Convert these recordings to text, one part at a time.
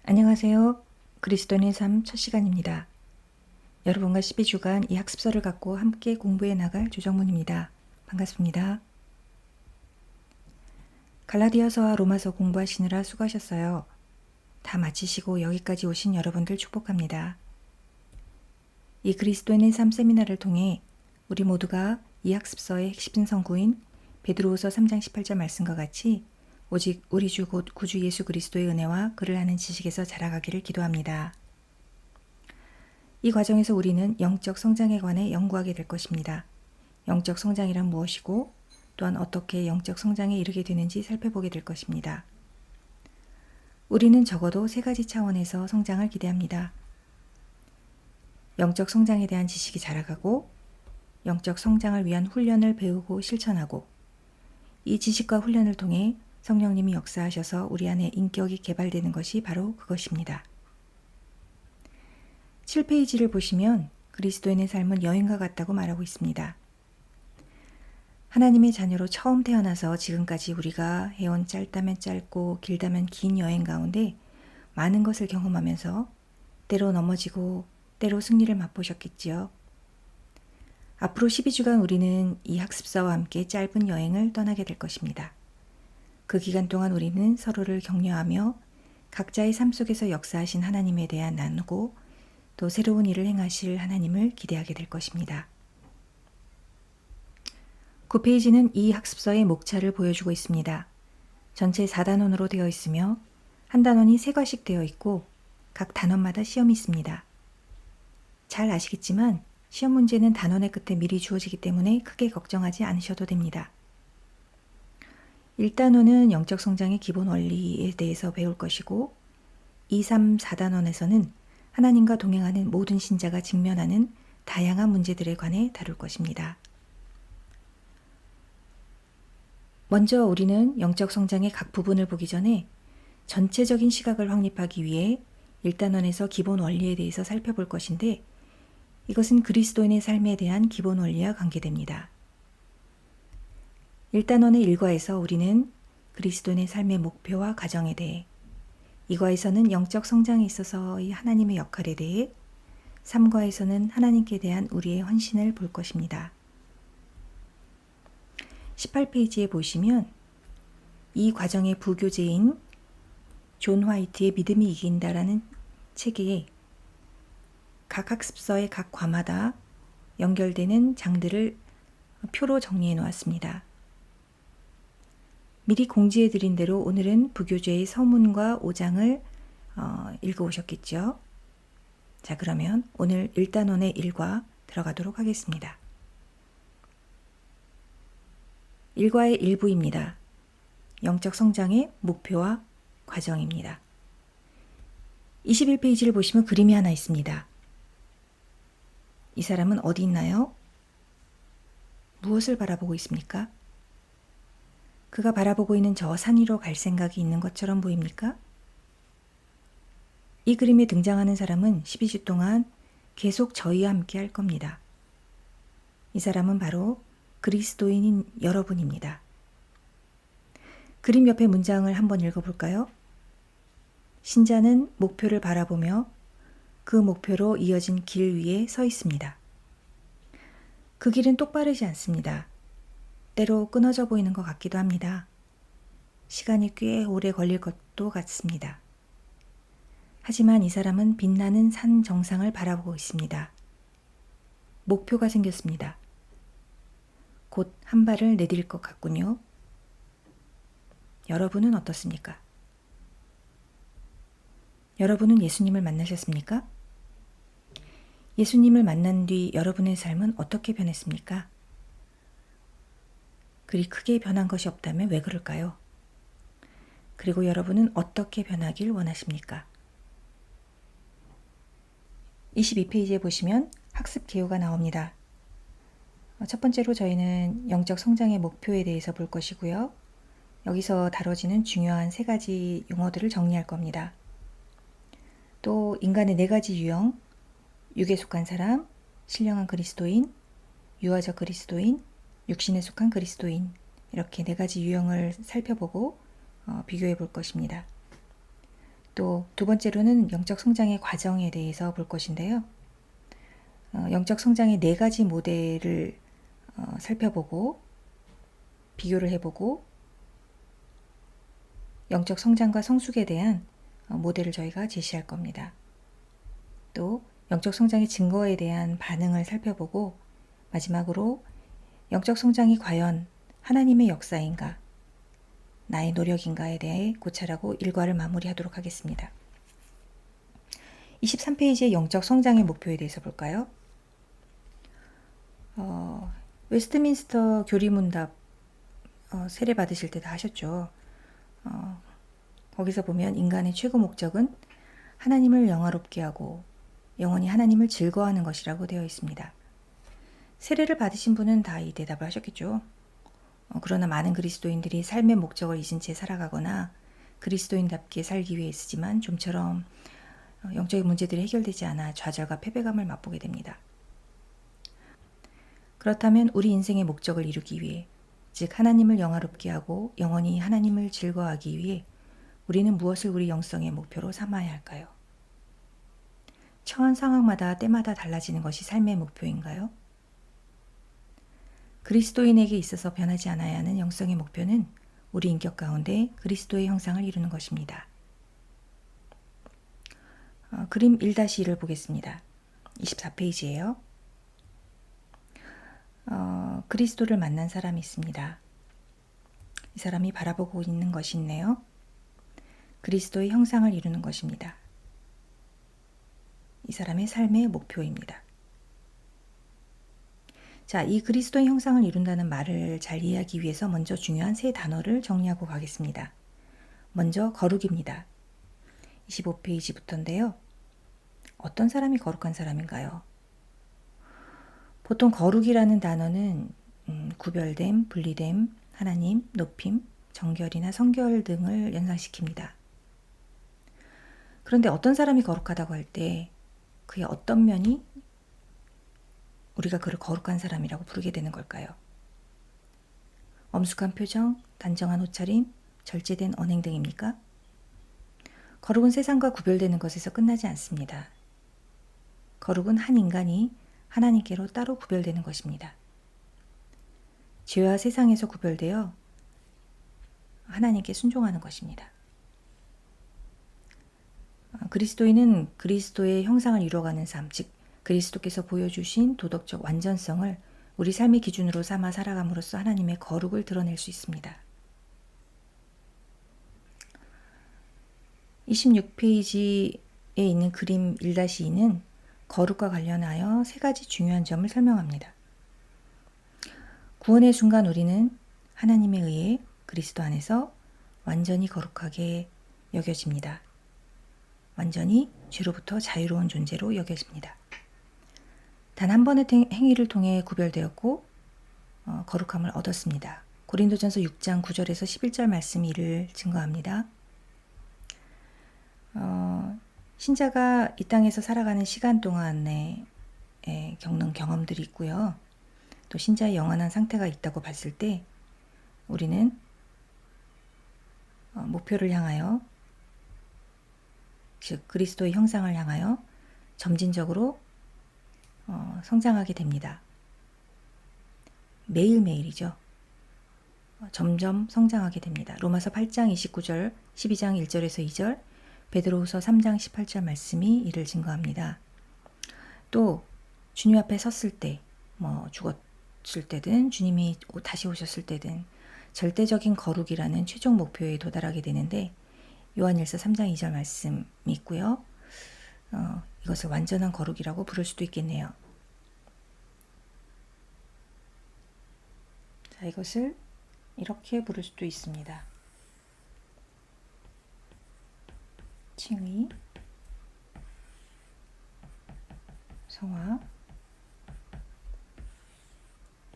안녕하세요. 그리스도인의 삶 첫 시간입니다. 여러분과 12주간 이 학습서를 갖고 함께 공부해 나갈 조정문입니다. 반갑습니다. 갈라디아서와 로마서 공부하시느라 수고하셨어요. 다 마치시고 여기까지 오신 여러분들 축복합니다. 이 그리스도인의 삶 세미나를 통해 우리 모두가 이 학습서의 핵심 성구인 베드로후서 3장 18절 말씀과 같이 오직 우리 주 곧 구주 예수 그리스도의 은혜와 그를 아는 지식에서 자라가기를 기도합니다. 이 과정에서 우리는 영적 성장에 관해 연구하게 될 것입니다. 영적 성장이란 무엇이고 또한 어떻게 영적 성장에 이르게 되는지 살펴보게 될 것입니다. 우리는 적어도 세 가지 차원에서 성장을 기대합니다. 영적 성장에 대한 지식이 자라가고 영적 성장을 위한 훈련을 배우고 실천하고 이 지식과 훈련을 통해 성령님이 역사하셔서 우리 안에 인격이 개발되는 것이 바로 그것입니다. 7페이지를 보시면 그리스도인의 삶은 여행과 같다고 말하고 있습니다. 하나님의 자녀로 처음 태어나서 지금까지 우리가 해온 짧다면 짧고 길다면 긴 여행 가운데 많은 것을 경험하면서 때로 넘어지고 때로 승리를 맛보셨겠지요. 앞으로 12주간 우리는 이 학습서와 함께 짧은 여행을 떠나게 될 것입니다. 그 기간 동안 우리는 서로를 격려하며 각자의 삶 속에서 역사하신 하나님에 대한 나누고 또 새로운 일을 행하실 하나님을 기대하게 될 것입니다. 9페이지는 이 학습서의 목차를 보여주고 있습니다. 전체 4단원으로 되어 있으며 한 단원이 3과씩 되어 있고 각 단원마다 시험이 있습니다. 잘 아시겠지만 시험 문제는 단원의 끝에 미리 주어지기 때문에 크게 걱정하지 않으셔도 됩니다. 1단원은 영적 성장의 기본 원리에 대해서 배울 것이고 2, 3, 4단원에서는 하나님과 동행하는 모든 신자가 직면하는 다양한 문제들에 관해 다룰 것입니다. 먼저 우리는 영적 성장의 각 부분을 보기 전에 전체적인 시각을 확립하기 위해 1단원에서 기본 원리에 대해서 살펴볼 것인데 이것은 그리스도인의 삶에 대한 기본 원리와 관계됩니다. 1단원의 1과에서 우리는 그리스도인의 삶의 목표와 가정에 대해 2과에서는 영적 성장에 있어서의 하나님의 역할에 대해 3과에서는 하나님께 대한 우리의 헌신을 볼 것입니다. 18페이지에 보시면 이 과정의 부교재인 존 화이트의 믿음이 이긴다라는 책에 각 학습서의 각 과마다 연결되는 장들을 표로 정리해 놓았습니다. 미리 공지해 드린 대로 오늘은 부교재의 서문과 5장을 읽어오셨겠죠. 자, 그러면 오늘 1단원의 1과 들어가도록 하겠습니다. 1과의 일부입니다. 영적 성장의 목표와 과정입니다. 21페이지를 보시면 그림이 하나 있습니다. 이 사람은 어디 있나요? 무엇을 바라보고 있습니까? 그가 바라보고 있는 저 산 위로 갈 생각이 있는 것처럼 보입니까? 이 그림에 등장하는 사람은 12주 동안 계속 저희와 함께 할 겁니다. 이 사람은 바로 그리스도인인 여러분입니다. 그림 옆에 문장을 한번 읽어볼까요? 신자는 목표를 바라보며 그 목표로 이어진 길 위에 서 있습니다. 그 길은 똑바르지 않습니다. 때로 끊어져 보이는 것 같기도 합니다. 시간이 꽤 오래 걸릴 것도 같습니다. 하지만 이 사람은 빛나는 산 정상을 바라보고 있습니다. 목표가 생겼습니다. 곧 한 발을 내딜 것 같군요. 여러분은 어떻습니까? 여러분은 예수님을 만나셨습니까? 예수님을 만난 뒤 여러분의 삶은 어떻게 변했습니까? 그리 크게 변한 것이 없다면 왜 그럴까요? 그리고 여러분은 어떻게 변하길 원하십니까? 22페이지에 보시면 학습 개요가 나옵니다. 첫 번째로 저희는 영적 성장의 목표에 대해서 볼 것이고요. 여기서 다뤄지는 중요한 3가지 용어들을 정리할 겁니다. 또 인간의 4가지 유형, 육에 속한 사람, 신령한 그리스도인, 유아적 그리스도인, 육신에 속한 그리스도인, 이렇게 4가지 유형을 살펴보고 비교해 볼 것입니다. 또 두 번째로는 영적 성장의 과정에 대해서 볼 것인데요. 영적 성장의 네 가지 모델을 살펴보고 비교를 해보고 영적 성장과 성숙에 대한 모델을 저희가 제시할 겁니다. 또 영적 성장의 증거에 대한 반응을 살펴보고 마지막으로 영적 성장이 과연 하나님의 역사인가 나의 노력인가에 대해 고찰하고 일과를 마무리하도록 하겠습니다. 23페이지의 영적 성장의 목표에 대해서 볼까요? 웨스트민스터 교리문답 세례 받으실 때 다 하셨죠. 거기서 보면 인간의 최고 목적은 하나님을 영화롭게 하고 영원히 하나님을 즐거워하는 것이라고 되어 있습니다. 세례를 받으신 분은 다 이 대답을 하셨겠죠. 그러나 많은 그리스도인들이 삶의 목적을 잊은 채 살아가거나 그리스도인답게 살기 위해 쓰지만 좀처럼 영적인 문제들이 해결되지 않아 좌절과 패배감을 맛보게 됩니다. 그렇다면 우리 인생의 목적을 이루기 위해, 즉 하나님을 영화롭게 하고 영원히 하나님을 즐거워하기 위해 우리는 무엇을 우리 영성의 목표로 삼아야 할까요? 처한 상황마다 때마다 달라지는 것이 삶의 목표인가요? 그리스도인에게 있어서 변하지 않아야 하는 영성의 목표는 우리 인격 가운데 그리스도의 형상을 이루는 것입니다. 그림 1-1을 보겠습니다. 24페이지예요. 그리스도를 만난 사람이 있습니다. 이 사람이 바라보고 있는 것이 있네요. 그리스도의 형상을 이루는 것입니다. 이 사람의 삶의 목표입니다. 자, 이 그리스도의 형상을 이룬다는 말을 잘 이해하기 위해서 먼저 중요한 세 단어를 정리하고 가겠습니다. 먼저 거룩입니다. 25페이지부터인데요. 어떤 사람이 거룩한 사람인가요? 보통 거룩이라는 단어는 구별됨, 분리됨, 하나님, 높임, 정결이나 성결 등을 연상시킵니다. 그런데 어떤 사람이 거룩하다고 할 때 그의 어떤 면이 우리가 그를 거룩한 사람이라고 부르게 되는 걸까요? 엄숙한 표정, 단정한 옷차림, 절제된 언행 등입니까? 거룩은 세상과 구별되는 것에서 끝나지 않습니다. 거룩은 한 인간이 하나님께로 따로 구별되는 것입니다. 죄와 세상에서 구별되어 하나님께 순종하는 것입니다. 그리스도인은 그리스도의 형상을 이루어가는 삶, 즉 그리스도께서 보여주신 도덕적 완전성을 우리 삶의 기준으로 삼아 살아감으로써 하나님의 거룩을 드러낼 수 있습니다. 26페이지에 있는 그림 1-2는 거룩과 관련하여 세 가지 중요한 점을 설명합니다. 구원의 순간 우리는 하나님에 의해 그리스도 안에서 완전히 거룩하게 여겨집니다. 완전히 죄로부터 자유로운 존재로 여겨집니다. 단 한 번의 행위를 통해 구별되었고 거룩함을 얻었습니다. 고린도전서 6장 9절에서 11절 말씀이 이를 증거합니다. 신자가 이 땅에서 살아가는 시간 동안에 겪는 경험들이 있고요. 또 신자의 영원한 상태가 있다고 봤을 때 우리는 목표를 향하여, 즉 그리스도의 형상을 향하여 점진적으로 성장하게 됩니다. 매일매일이죠. 점점 성장하게 됩니다. 로마서 8장 29절, 12장 1절에서 2절, 베드로후서 3장 18절 말씀이 이를 증거합니다. 또 주님 앞에 섰을 때, 죽었을 때든 주님이 다시 오셨을 때든 절대적인 거룩이라는 최종 목표에 도달하게 되는데 요한일서 3장 2절 말씀이 있고요. 이것을 완전한 거룩이라고 부를 수도 있겠네요. 자, 이것을 이렇게 부를 수도 있습니다. 칭의, 성화,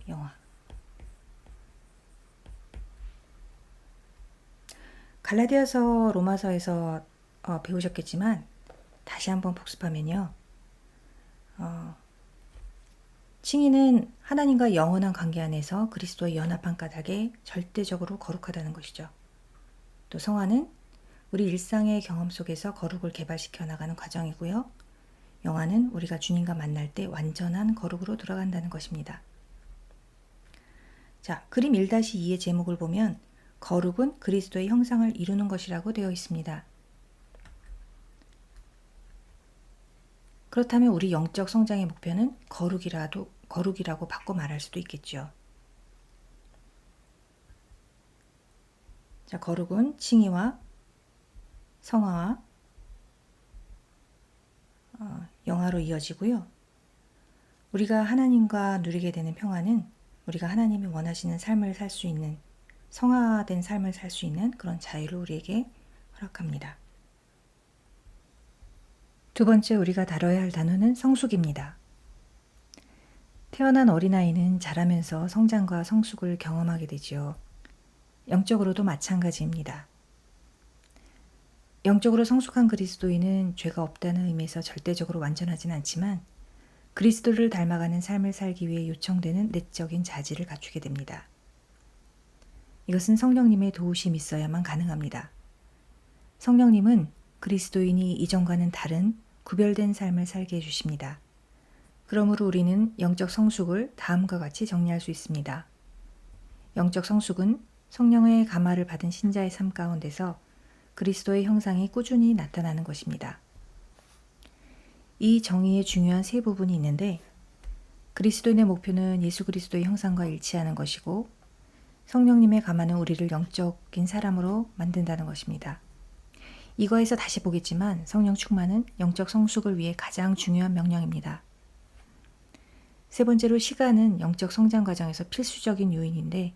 영화. 갈라디아서, 로마서에서 배우셨겠지만 다시 한번 복습하면요. 칭의는 하나님과 영원한 관계 안에서 그리스도의 연합한 까닭에 절대적으로 거룩하다는 것이죠. 또 성화는 우리 일상의 경험 속에서 거룩을 개발시켜 나가는 과정이고요. 영화는 우리가 주님과 만날 때 완전한 거룩으로 돌아간다는 것입니다. 자, 그림 1-2의 제목을 보면 거룩은 그리스도의 형상을 이루는 것이라고 되어 있습니다. 그렇다면 우리 영적 성장의 목표는 거룩이라고 바꿔 말할 수도 있겠죠. 자, 거룩은 칭의와 성화와 영화로 이어지고요. 우리가 하나님과 누리게 되는 평화는 우리가 하나님이 원하시는 삶을 살 수 있는, 성화된 삶을 살 수 있는 그런 자유를 우리에게 허락합니다. 두 번째 우리가 다뤄야 할 단어는 성숙입니다. 태어난 어린아이는 자라면서 성장과 성숙을 경험하게 되지요. 영적으로도 마찬가지입니다. 영적으로 성숙한 그리스도인은 죄가 없다는 의미에서 절대적으로 완전하진 않지만 그리스도를 닮아가는 삶을 살기 위해 요청되는 내적인 자질을 갖추게 됩니다. 이것은 성령님의 도우심이 있어야만 가능합니다. 성령님은 그리스도인이 이전과는 다른 구별된 삶을 살게 해주십니다. 그러므로 우리는 영적 성숙을 다음과 같이 정리할 수 있습니다. 영적 성숙은 성령의 감화를 받은 신자의 삶 가운데서 그리스도의 형상이 꾸준히 나타나는 것입니다. 이 정의에 중요한 세 부분이 있는데 그리스도인의 목표는 예수 그리스도의 형상과 일치하는 것이고 성령님의 감화는 우리를 영적인 사람으로 만든다는 것입니다. 이거에서 다시 보겠지만 성령 충만은 영적 성숙을 위해 가장 중요한 명령입니다. 세 번째로 시간은 영적 성장 과정에서 필수적인 요인인데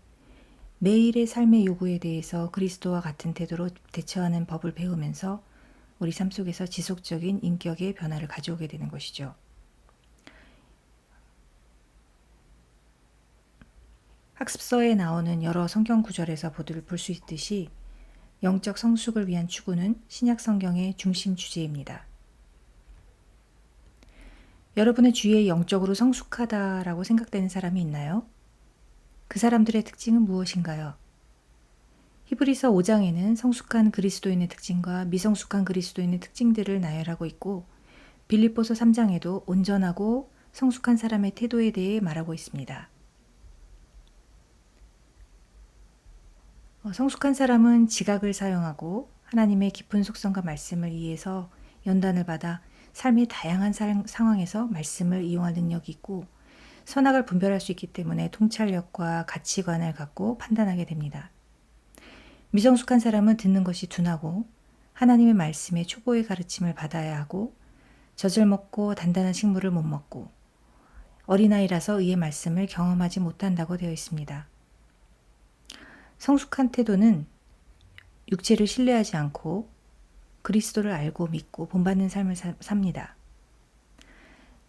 매일의 삶의 요구에 대해서 그리스도와 같은 태도로 대처하는 법을 배우면서 우리 삶 속에서 지속적인 인격의 변화를 가져오게 되는 것이죠. 학습서에 나오는 여러 성경 구절에서 볼 수 있듯이 영적 성숙을 위한 추구는 신약 성경의 중심 주제입니다. 여러분의 주위에 영적으로 성숙하다라고 생각되는 사람이 있나요? 그 사람들의 특징은 무엇인가요? 히브리서 5장에는 성숙한 그리스도인의 특징과 미성숙한 그리스도인의 특징들을 나열하고 있고 빌립보서 3장에도 온전하고 성숙한 사람의 태도에 대해 말하고 있습니다. 성숙한 사람은 지각을 사용하고 하나님의 깊은 속성과 말씀을 이해해서 연단을 받아 삶의 다양한 상황에서 말씀을 이용할 능력이 있고 선악을 분별할 수 있기 때문에 통찰력과 가치관을 갖고 판단하게 됩니다. 미성숙한 사람은 듣는 것이 둔하고 하나님의 말씀에 초보의 가르침을 받아야 하고 젖을 먹고 단단한 식물을 못 먹고 어린아이라서 의의 말씀을 경험하지 못한다고 되어 있습니다. 성숙한 태도는 육체를 신뢰하지 않고 그리스도를 알고 믿고 본받는 삶을 삽니다.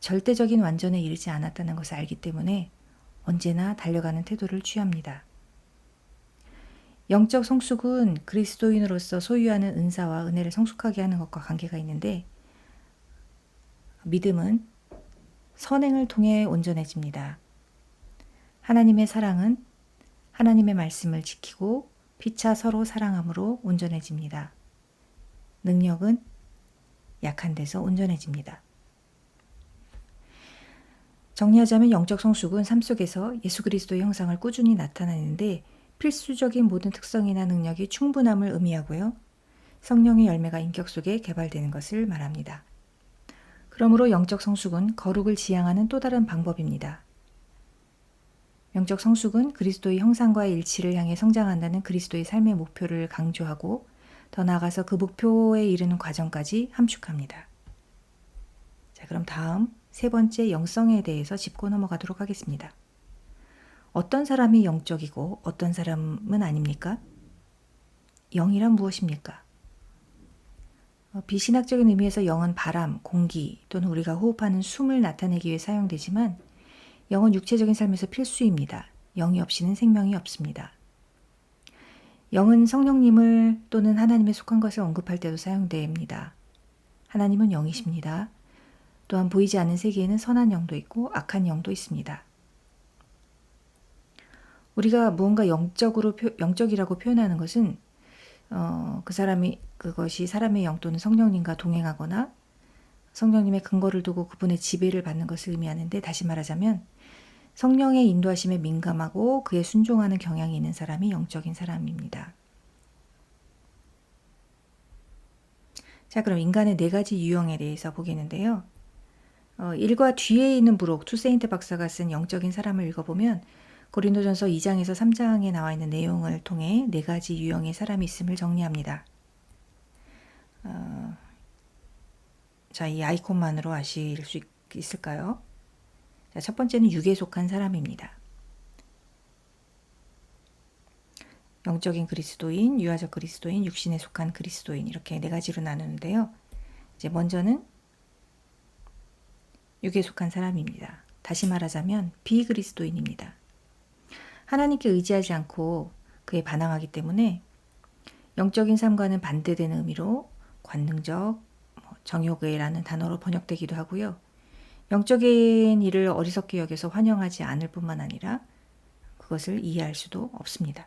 절대적인 완전에 이르지 않았다는 것을 알기 때문에 언제나 달려가는 태도를 취합니다. 영적 성숙은 그리스도인으로서 소유하는 은사와 은혜를 성숙하게 하는 것과 관계가 있는데 믿음은 선행을 통해 온전해집니다. 하나님의 사랑은 하나님의 말씀을 지키고 피차 서로 사랑함으로 온전해집니다. 능력은 약한 데서 온전해집니다. 정리하자면 영적 성숙은 삶 속에서 예수 그리스도의 형상을 꾸준히 나타내는데 필수적인 모든 특성이나 능력이 충분함을 의미하고요. 성령의 열매가 인격 속에 개발되는 것을 말합니다. 그러므로 영적 성숙은 거룩을 지향하는 또 다른 방법입니다. 영적 성숙은 그리스도의 형상과의 일치를 향해 성장한다는 그리스도의 삶의 목표를 강조하고 더 나아가서 그 목표에 이르는 과정까지 함축합니다. 자, 그럼 다음 세 번째 영성에 대해서 짚고 넘어가도록 하겠습니다. 어떤 사람이 영적이고 어떤 사람은 아닙니까? 영이란 무엇입니까? 비신학적인 의미에서 영은 바람, 공기 또는 우리가 호흡하는 숨을 나타내기 위해 사용되지만 영은 육체적인 삶에서 필수입니다. 영이 없이는 생명이 없습니다. 영은 성령님을 또는 하나님에 속한 것을 언급할 때도 사용됩니다. 하나님은 영이십니다. 또한 보이지 않는 세계에는 선한 영도 있고 악한 영도 있습니다. 우리가 무언가 영적이라고 표현하는 것은 그것이 사람의 영 또는 성령님과 동행하거나 성령님의 근거를 두고 그분의 지배를 받는 것을 의미하는데, 다시 말하자면 성령의 인도하심에 민감하고 그에 순종하는 경향이 있는 사람이 영적인 사람입니다. 자, 그럼 인간의 네 가지 유형에 대해서 보겠는데요. 1과 뒤에 있는 부록 투세인트 박사가 쓴 영적인 사람을 읽어보면 고린도전서 2장에서 3장에 나와 있는 내용을 통해 네 가지 유형의 사람이 있음을 정리합니다. 자, 이 아이콘만으로 아실 수 있을까요? 자, 첫 번째는 육에 속한 사람입니다. 영적인 그리스도인, 유아적 그리스도인, 육신에 속한 그리스도인, 이렇게 네 가지로 나누는데요. 이제 먼저는 육에 속한 사람입니다. 다시 말하자면 비그리스도인입니다. 하나님께 의지하지 않고 그에 반항하기 때문에 영적인 삶과는 반대되는 의미로 관능적, 정욕의라는 단어로 번역되기도 하고요. 영적인 일을 어리석게 여겨서 환영하지 않을 뿐만 아니라 그것을 이해할 수도 없습니다.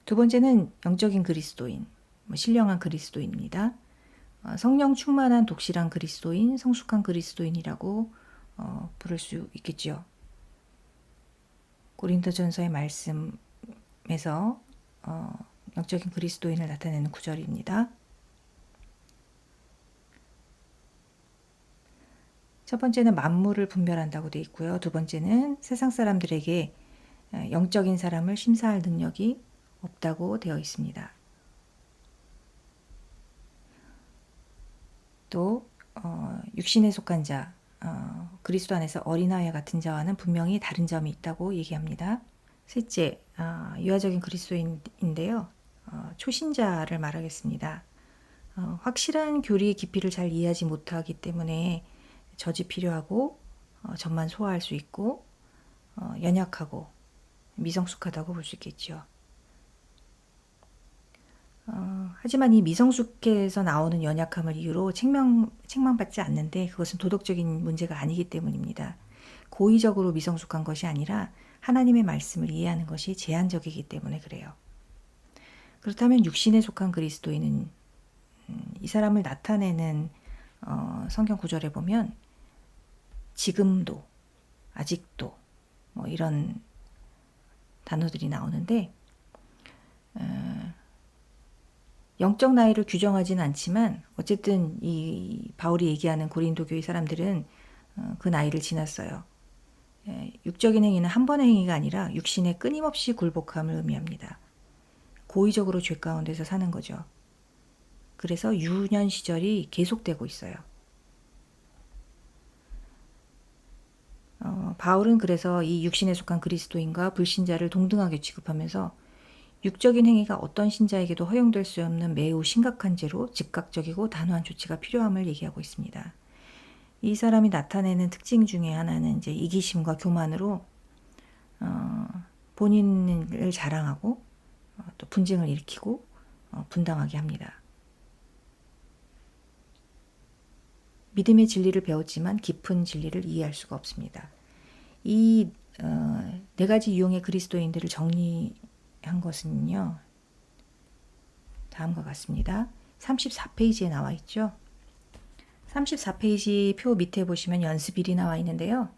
두 번째는 영적인 그리스도인, 신령한 그리스도인입니다. 성령 충만한 독실한 그리스도인, 성숙한 그리스도인이라고 부를 수 있겠죠. 고린도전서의 말씀에서 영적인 그리스도인을 나타내는 구절입니다. 첫 번째는 만물을 분별한다고 되어 있고요. 두 번째는 세상 사람들에게 영적인 사람을 심사할 능력이 없다고 되어 있습니다. 또 육신에 속한 자, 그리스도 안에서 어린아이 같은 자와는 분명히 다른 점이 있다고 얘기합니다. 셋째, 유아적인 그리스도인인데요. 초신자를 말하겠습니다. 확실한 교리의 깊이를 잘 이해하지 못하기 때문에 젖이 필요하고 젖만 소화할 수 있고 연약하고 미성숙하다고 볼 수 있겠죠. 하지만 이 미성숙해서 나오는 연약함을 이유로 책망받지 않는데 그것은 도덕적인 문제가 아니기 때문입니다. 고의적으로 미성숙한 것이 아니라 하나님의 말씀을 이해하는 것이 제한적이기 때문에 그래요. 그렇다면 육신에 속한 그리스도인은 이 사람을 나타내는 성경 구절에 보면 지금도, 아직도 이런 단어들이 나오는데 영적 나이를 규정하지는 않지만 어쨌든 이 바울이 얘기하는 고린도 교회 사람들은 그 나이를 지났어요. 육적인 행위는 한 번의 행위가 아니라 육신의 끊임없이 굴복함을 의미합니다. 고의적으로 죄 가운데서 사는 거죠. 그래서 유년 시절이 계속되고 있어요. 바울은 그래서 이 육신에 속한 그리스도인과 불신자를 동등하게 취급하면서 육적인 행위가 어떤 신자에게도 허용될 수 없는 매우 심각한 죄로 즉각적이고 단호한 조치가 필요함을 얘기하고 있습니다. 이 사람이 나타내는 특징 중에 하나는 이제 이기심과 교만으로 본인을 자랑하고 또 분쟁을 일으키고 분당하게 합니다. 믿음의 진리를 배웠지만 깊은 진리를 이해할 수가 없습니다. 이 네 가지 유형의 그리스도인들을 정리한 것은요. 다음과 같습니다. 34페이지에 나와 있죠. 34페이지 표 밑에 보시면 연습일이 나와 있는데요.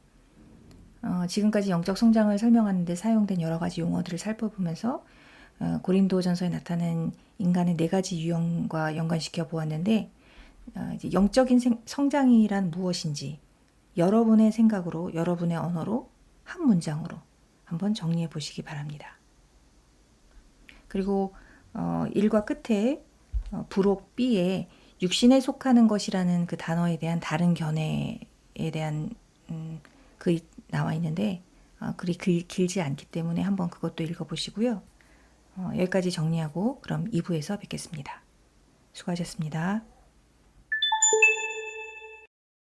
지금까지 영적 성장을 설명하는 데 사용된 여러 가지 용어들을 살펴보면서 고린도전서에 나타난 인간의 네 가지 유형과 연관시켜 보았는데 이제 영적인 성장이란 무엇인지 여러분의 생각으로, 여러분의 언어로, 한 문장으로 한번 정리해 보시기 바랍니다. 그리고 1과 끝에 부록 B에 육신에 속하는 것이라는 그 단어에 대한 다른 견해에 대한 글이 나와 있는데 글이 길지 않기 때문에 한번 그것도 읽어보시고요. 여기까지 정리하고 그럼 2부에서 뵙겠습니다. 수고하셨습니다.